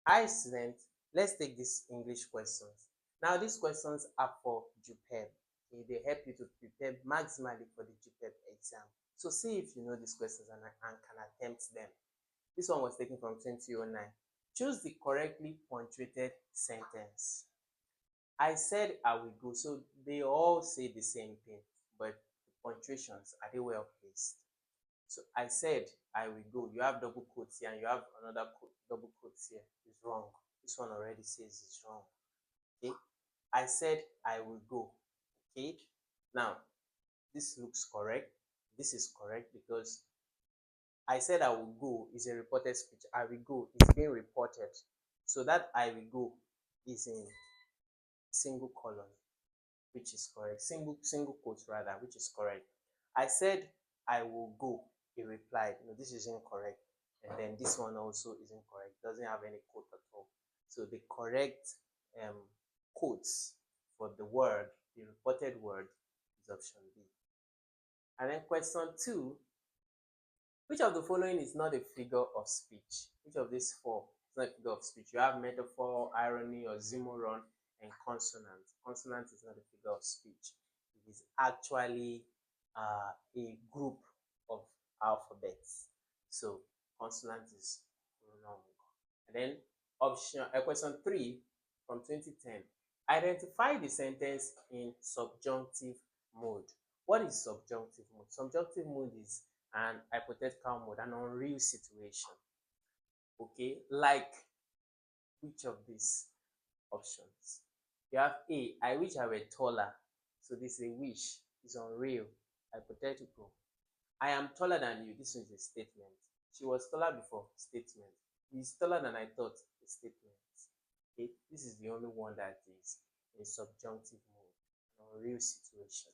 Hi students, let's take these English questions. Now these questions are for JUPEB. Okay, they help you to prepare maximally for the JUPEB exam. So see if you know these questions and can attempt them. This one was taken from 2009. Choose the correctly punctuated sentence. I said I will go. So they all say the same thing, but the punctuations, are they well placed? So I said I will go. You have double quotes here and you have another double quotes here. It's wrong. This one already says it's wrong. Okay. I said I will go. Okay. Now, this looks correct. This is correct because I said I will go is a reported speech. I will go is being reported. So that I will go is in single colon, which is correct. Single quote rather, which is correct. I said I will go. He replied, no, this is incorrect. And then this one also is incorrect. Doesn't have any quote at all. So the correct quotes for the word, the reported word, is option B. And then question 2, which of the following is not a figure of speech? Which of these four is not a figure of speech? You have metaphor, irony, oxymoron, and consonant. Consonant is not a figure of speech. It is actually a group of alphabets. So consonant is wrong. And then question 3 from 2010. Identify the sentence in subjunctive mode. What is subjunctive mode? Subjunctive mode is an hypothetical mode, an unreal situation. Okay, like which of these options? You have A, I wish I were taller. So this is a wish, it's unreal, hypothetical. I am taller than you. This is a statement. She was taller before, statement. He's taller than I thought, a statement. Okay, this is the only one that is a subjunctive mode, an unreal situation.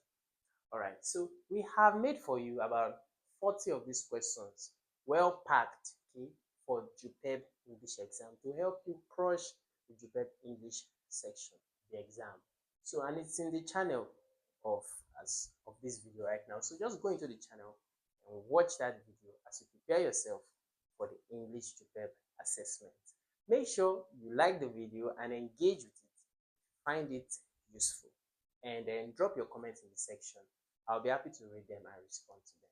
All right, so we have made for you about 40 of these questions, well packed, okay, for JUPEB English exam to help you crush the JUPEB English section, the exam. So, and it's in the channel of this video right now. So just go into the channel and watch that video as you prepare yourself for the English JUPEB assessment. Make sure you like the video and engage with it. Find it useful. And then drop your comments in the section. I'll be happy to read them and respond to them.